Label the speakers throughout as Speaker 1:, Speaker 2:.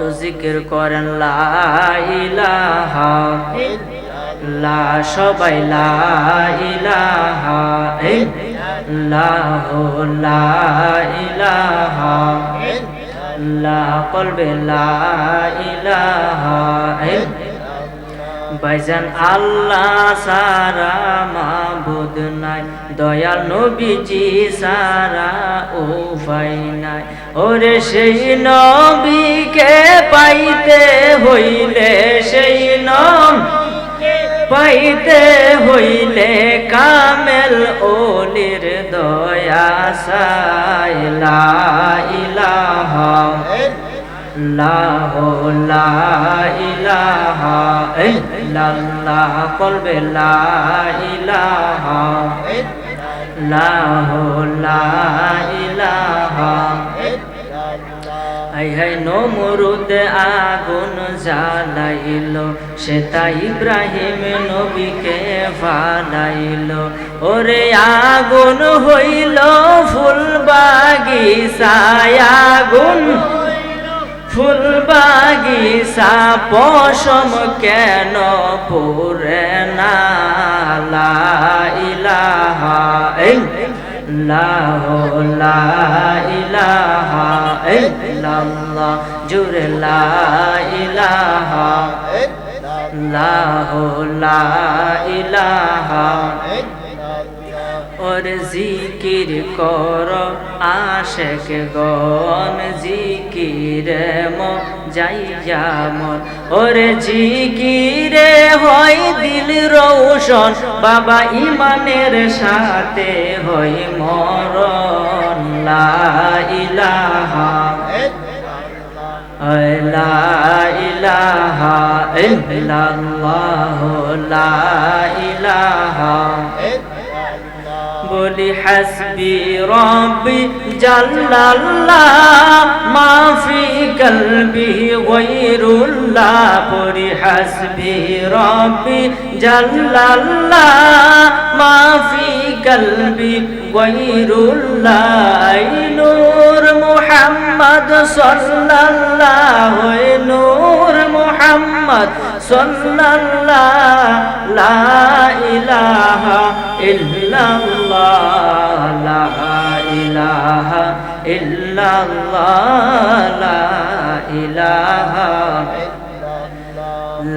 Speaker 1: তো জিকির করেন লা ইলাহা ইল্লাল্লাহ, সবাই লা ইলাহা ইল্লাল্লাহ, লা ইলাহা ইল্লাল্লাহ, কলবে লা ইলাহা ইল্লাল্লাহ। ভাইজান আল্লাহ সারা মাবুদ নাই, দয়াল নবীজি সারা উপায় নাই। ওরে সেই নবীকে পাইতে হইলে, সেই নবীকে পাইতে হইলে কামেল ওলির দয়া চাই। লা ইলাহা ইল্লাল্লাহ, লা ইলাহা ইল্লাল্লাহ, কলবে লা ইলাহা ইল্লাল্লাহ, লা ইলাহা। হাই হাই নমরুদ আগুন জ্বালাইল, সেটা ইব্রাহিম নবীকে ফালাইল। ওরে আগুন হইল ফুল বাগিচায়, আগুন ফুল বাগিচা পশম কেন পুরে না। লা ইলাহা ইল্লাল্লাহ, লা ইলাহা ইল্লাল্লাহ, জুরে লা ইলাহা ইল্লাল্লাহ, লা ইলাহা। ওর জিকির কর আশেক গন, জিকিরে যাইয়া মন। ওর জিকিরে হয় দিল রৌশন, বাবা ইমানের সাথে হয় মরণ। লা ইলাহা লা ইলাহা ইল্লাল্লাহ, লা ইলাহা। বলি হাসবি রব্বি জাল্লাল্লাহ, মাফি কলবি গায়রুল্লাহ। বলি হাসবি রব্বি জাল্লাল্লাহ, মাফি কলবি গায়রুল্লাহ। নূর মুহাম্মদ সাল্লাল্লাহু, নূর মুহাম্মদ সাল্লাল্লাহ, লা ইলাহা ইল্লাল্লাহ, লা ইলাহা ইল্লাল্লাহ, লা ইলাহা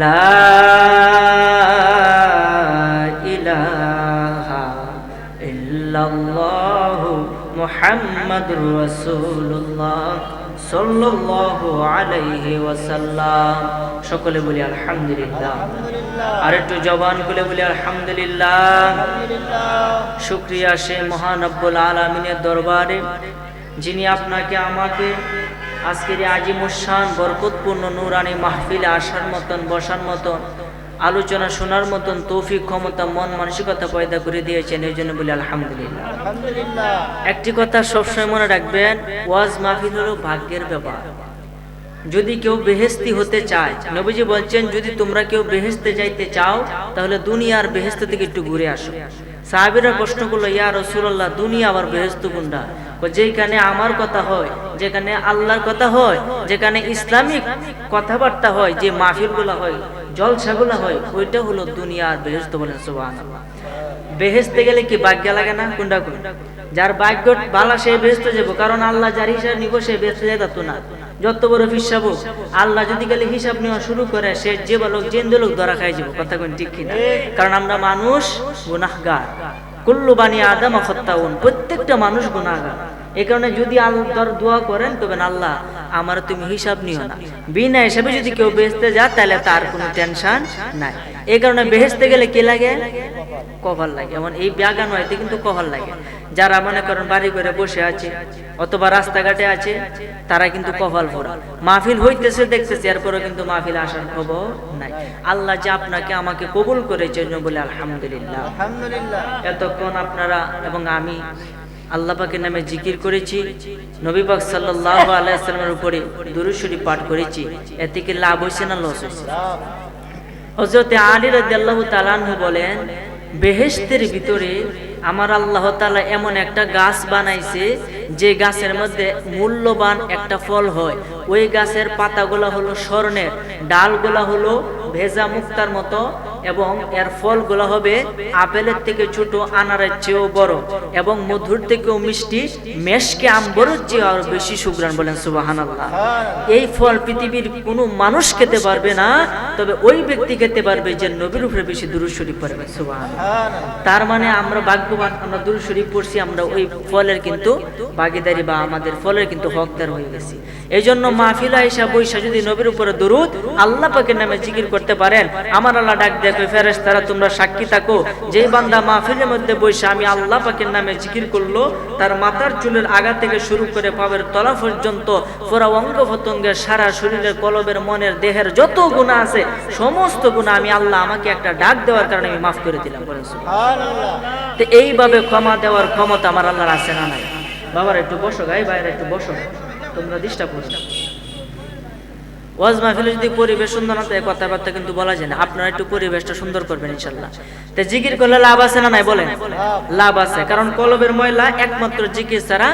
Speaker 1: লা ইলাহা ইল্লাল্লাহ, মুহাম্মাদুর রাসূলুল্লাহ সাল্লাল্লাহু আলাইহি ওয়াসাল্লাম। সকলে বলি আলহামদুলিল্লাহ। আর একটু জবান খুলে বলি আলহামদুলিল্লাহ। শুকরিয়া সে মহান রব্বুল আলামিনের দরবারে, যিনি আপনাকে আমাকে আজকের আজিমুশান বরকতপূর্ণ নূরানি মাহফিলে আসার মতন, বসার মতন, আলোচনা শোনার মতন তৌফিক, ক্ষমতা, মন মানসিকতা পয়দা করে দিয়েছেন। এই জন্য বলি আলহামদুলিল্লাহ। একটি কথা সবসময় মনে রাখবেন, ওয়াজ মাহফিল হলো ভাগ্যের ব্যাপার। যদি কেউ বেহেশতি হতে চায়, নবীজি বলছেন যদি তোমরা কেউ বেহেশতে যাইতে চাও তাহলে দুনিয়ার বেহেশত থেকে একটু ঘুরে আসো। সাহাবীরা প্রশ্ন করলো, ইয়া রাসূলুল্লাহ, দুনিয়া আবার বেহেশত কোনটা? যেখানে আমার কথা হয়, যেখানে আল্লাহর কথা হয়, যেখানে ইসলামিক কথাবার্তা হয়, যে মাহফিলগুলো হয়, জলসাগুলো হয়, ওইটা হলো দুনিয়ার বেহেশত। বলেন সুবহানাল্লাহ। বেহেশতে গেলে কি ভাগ্য লাগে না? কোনটা কোন? যার ভাগ্য ভালো সে বেহেশতে যাবো, কারণ আল্লাহ যার হিসাব নিব সে বেহেশতে যেত না। যত বড় হিসাব আল্লাহ যদি গেলে হিসাব নেওয়া শুরু করে, সে যে বালক জেন্দে লোক ধরা খাই যাব। কথা কোন ঠিক কিনা? কারণ আমরা মানুষ গুনাহগার, কুল্লু বানি আদম খাত্তাউন, প্রত্যেকটা মানুষ গুনাহগার। এই কারণে যদি আল্লাহর দোয়া করেন তবেন আল্লাহ আমার তুমি হিসাব নিও না, বিনা হিসাবে যদি কেউ বেহেশতে যায় তাহলে তার কোনো টেনশন নাই। এই কারণে বেহেশতে গেলে কি লাগে? কপাল লাগে। এমন এই বাগান হইতে কিন্তু কপাল লাগে। যারা মনে করেন বাড়ি করে বসে আছে অথবা রাস্তাঘাটে আছে, তারা কিন্তু কপাল ভরা। মাহফিল হইতেছে দেখতেছে, এরপরে কিন্তু মাহফিল আসার খবর নাই। আল্লাহ যে আপনাকে আমাকে কবুল করেছে জন্য বলে আলহামদুলিল্লাহ। এতক্ষণ আপনারা এবং আমি আল্লাহ পাকের নামে জিকির করেছি, নবী পাক সাল্লাল্লাহু আলাইহি ওয়াসাল্লামের উপরে দুরূদ শরীফ পাঠ করেছি। এতে কি লাভ হইছে না লস হইছে? হযরত আলী রাদিয়াল্লাহু তাআলা আনহু বলেন, বেহেশতের ভিতরে আমার আল্লাহ তাআলা এমন একটা গাছ বানাইছে যে গাছের মধ্যে মূল্যবান একটা ফল হয়, ওই গাছের পাতাগুলা হলো স্বর্ণের, ডালগুলা হলো ভেজা মুক্তার মতো, এবং এর ফলগুলো হবে আপেলের থেকে ছোট, আনারের চেয়েও বড়, এবং মধুর থেকেও মিষ্টি, মেশকে আম্বরের চেয়ে আরো বেশি সুঘ্রাণ। বলেন সুবহানাল্লাহ। এই ফল পৃথিবীর কোনো মানুষ খেতে পারবে না, তবে ওই ব্যক্তি খেতে পারবে যে নবীর উপরে বেশি দুরূদ শরীফ পড়বে। সুবহানাল্লাহ। তার মানে আমরা ভাগ্যবান, আমরা দুরূদ শরীফ পড়ছি, আমরা ওই ফলের কিন্তু ভাগীদারি বা আমাদের ফলের কিন্তু হকদার হয়ে গেছি। এই জন্য মাহফিলা হিসাব বৈশা যদি নবীর উপরে দুরূদ আল্লাহ পাকের নামে জিকির করতে পারেন, আমার আল্লাহ ডাক দেখবে, ফেরেশতারা তোমরা সাক্ষী থাকো, যেই বান্দা মাহফিলের মধ্যে বৈশা আমি আল্লাহ পাকের নামে জিকির করলো, তার মাথার চুলের আগা থেকে শুরু করে পাবের তলা পর্যন্ত পুরা অঙ্গ প্রত্যঙ্গের, সারা শরীরের, কলবের, মনের, দেহের যত গুনাহ আছে সমস্ত গুনাহ আমি আল্লাহ আমাকে একটা ডাক দেওয়ার কারণে আমি মাফ করে দিলাম। বলেন সুবহানাল্লাহ। তো এইভাবে ক্ষমা দেওয়ার ক্ষমতা আমার আল্লাহর আছে না নাই? বাবার একটু বসো, গাই বাইরে একটু বসো, তোমরা ডিস্টার্ব করছো। ওয়াজ মাহফিলে যদি পরিবেশ সুন্দর না থাকে কথাবার্তা কিন্তু বলা যায় না। আপনারা একটু পরিবেশটা সুন্দর করবেন ইনশাআল্লাহ। তো জিকির করলে লাভ আছে না নাই? বলেন লাভ আছে, কারণ কলবের ময়লা একমাত্র জিকির ছাড়া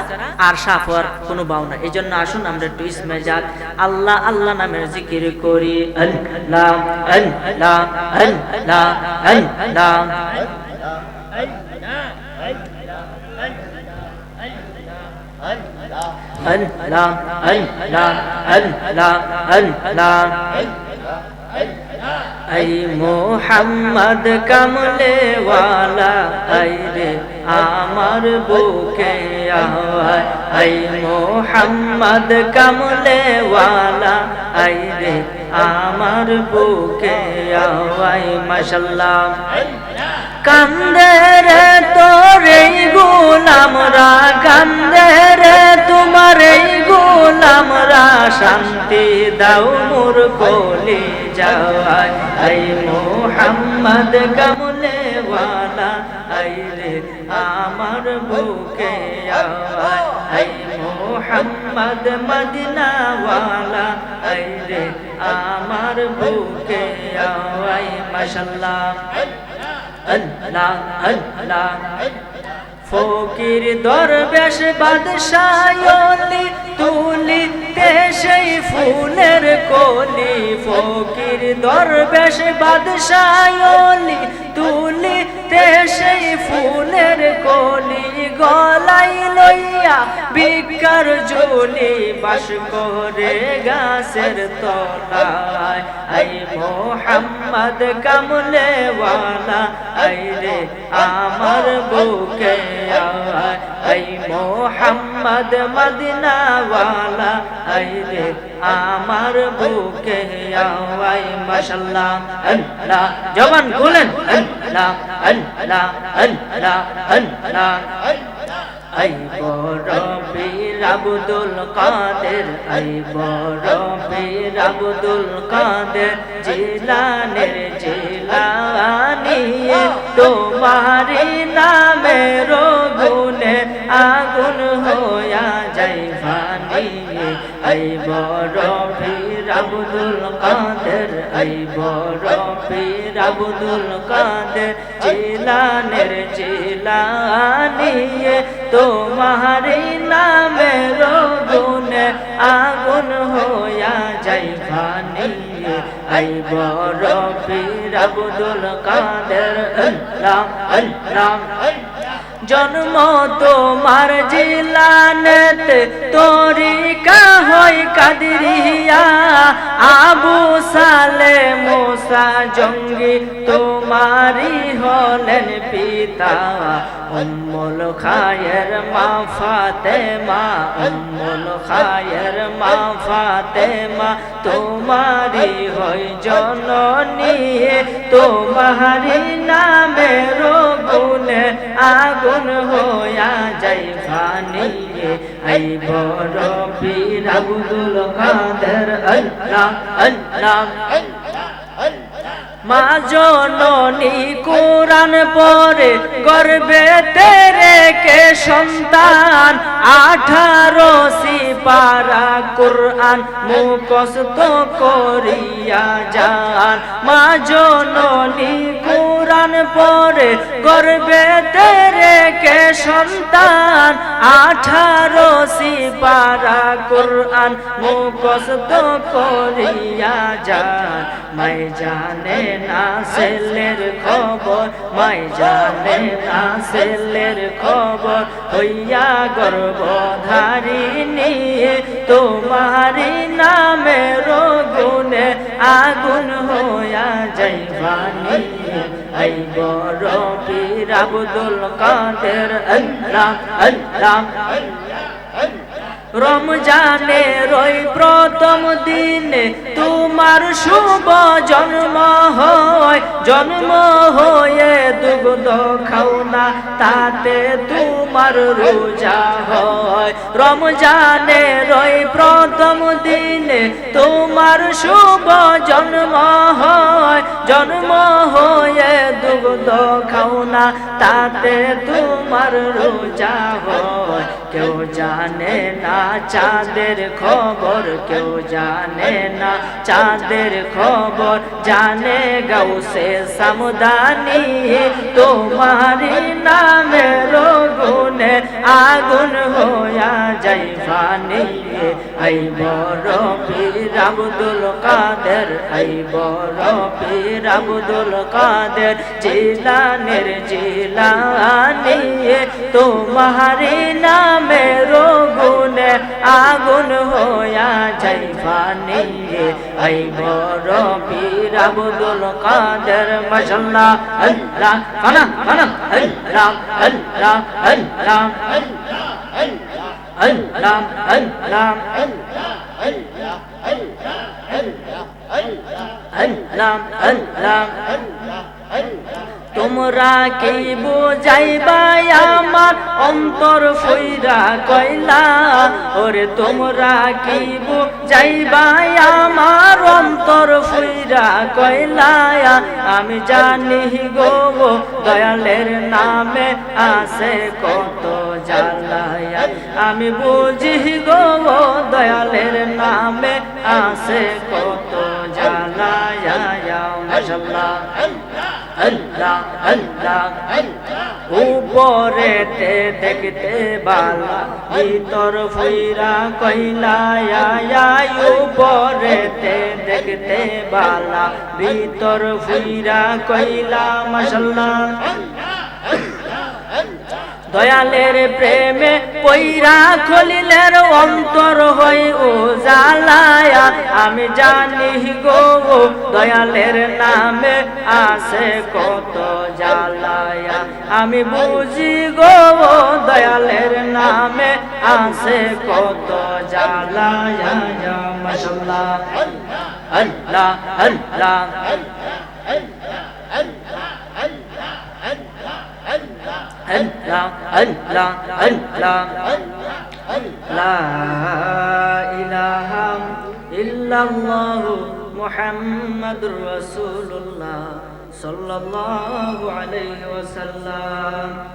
Speaker 1: আর সাফ হওয়ার কোনো বাউ না। এই জন্য আসুন আমরা একটু ইসমে জাত আল্লাহ আল্লাহ নামের জিকির করি। আল্লাহ আল্লাহ আল্লাহ আল্লাহ আল্লাহ আল্লাহ আল্লাহ আল্লাহ। আই মোহাম্মদ কামলে ওয়ালা, আই রে আমার বুকে আয়। আই মোহাম্মদ কামলে ওয়ালা, আই রে আমার বুকে আয়। মাশাআল্লাহ। কান্দে রে তোর এই গোলামরা, কান্দে রে তোমার এই গোলামরা, শান্তি দাও মোর কলি যায়। আই মোহাম্মদ কামলে ওয়ালা, আই রে আমার বুকে আয়। আই মোহাম্মদ মদিনা ওয়ালা, আই রে আমার বুকে আয়। মাশাআল্লাহ। আল্লাহ আল্লাহ। ফকির দরবেশ বাদশায়লি, তুলিতে সেই ফুলের কলি। ফকির দরবেশ বাদশায়লি, তুলিতে সেই ফুলের কলি। গলাই লইয়া বিকার জলি, বাস করে গাছের তলায়। আই মোহাম্মদ কামলে ওয়ালা, আই রে আমার বুকে আয়। আই মোহাম্মদ মদিনা ওয়ালা, আই রে আমার বুকে আয়। মাশাআল্লাহ। আল্লাহ জবান খুলেন। আল্লাহ আল্লাহ আল্লাহ আল্লাহ। আই বড় পীর আব্দুল কাদের, আই বড় পীর আব্দুল কাদের জিলানের জিলানি। তোমারি নামের গুণে আগুন হইয়া যাই ফানি। আই বড় পীর আব্দুল কাদের, আই বড় পীর আব্দুল কাদের জিলানের জিলানি। তোমারি নামের গুণে আগুন হইয়া যাই ফানি। আই বড় পীর আব্দুল কাদের। আল্লাহ আল্লাহ। জন্ম তোমার জিলানেতে, তরিকা হয় কাদরিয়া। আবু সালে মুসা জঙ্গি তোমারি হলেন পিতা। উম্মুল খায়ের মা ফাতেমা, উম্মুল খায়ের মা ফাতেমা তোমারি হয় জননী। তোমারি নামের গুণে আগুন হইয়া যাই ফানি। আই বড় পীর আব্দুল কাদের। আল্লাহ আল্লাহ। মা জননী কুরআন পড়ে গর্বে তেরে কে সন্তান। 18 সিপারা কুরআন মুখস্থ করিয়া যান। মা জননী কুরআন পড়ে গর্বেতে রেখে সন্তান 18 সিপারা কুরআন মুখস্থ করিয়া যান মাই জানে না ছেলের খবর মাই জানে না ছেলের খবর হইয়া গর্ভধারিণী তোমারি নামের গুণে আগুন হইয়া যাইবানি এই বড় পীর আব্দুল কাদের আল্লাহ আল্লাহ রমজানের ওই প্রথম দিনে তোমার শুভ জন্ম হয় জন্ম হয়ে দুগ্ধ খাও না তাতে তোমার রোজা হয় রমজানের ওই প্রথম দিনে তোমার শুভ জন্ম হয় জন্ম হয়ে দুগ্ধ খাও না তাতে তোমার রোজা হয় কেউ জানে না চাঁদের খবর কেউ জানে না চাঁদের খবর জানে গাউসে সামদানি তোমারি নামের গুণে আগুন হইয়া যাইবানি এই বড় পীর আব্দুল কাদের এই বড় পীর আব্দুল কাদের জিলানের জিলানি তোমারি নামের গুণে আগুন হইয়া যাইবানি এই বড় পীর আব্দুল কাদের মাশাআল্লাহ আল্লাহ কানা কানা আল্লাহ আল্লাহ আল্লাহ আল্লাহ আল্লাহ আল্লাহ আল্লাহ তোমরা কি বুঝাইবা আমার অন্তর ফইরা কইলা ওরে তোমরা কি বুঝাইবা আমার অন্তর ফইরা কইলা আমি জানি গো দয়ালের নামে আছে কত জ্বালায়া আমি বুঝি গো দয়ালের নামে আছে কত জ্বালায়া মাশাআল্লাহ আল্লাহ আল্লাহ উপরেতে দেখতে বালা ভিতর ফইরা কইলা উপরেতে দেখতে বালা ভিতর ফইরা কইলা মাশাআল্লাহ দয়ালের প্রেমে পইরা খলিলের অন্তর হই ও জালায়া আমি জানি গো দয়ালের নামে আছে কত জালায়া আমি বুঝি গো দয়ালের নামে আছে কত জালায়া মাশাআল্লাহ আল্লাহ আল্লাহ Allah Allah Allah La ilaha illallah Muhammadur Rasulullah sallallahu alaihi wasallam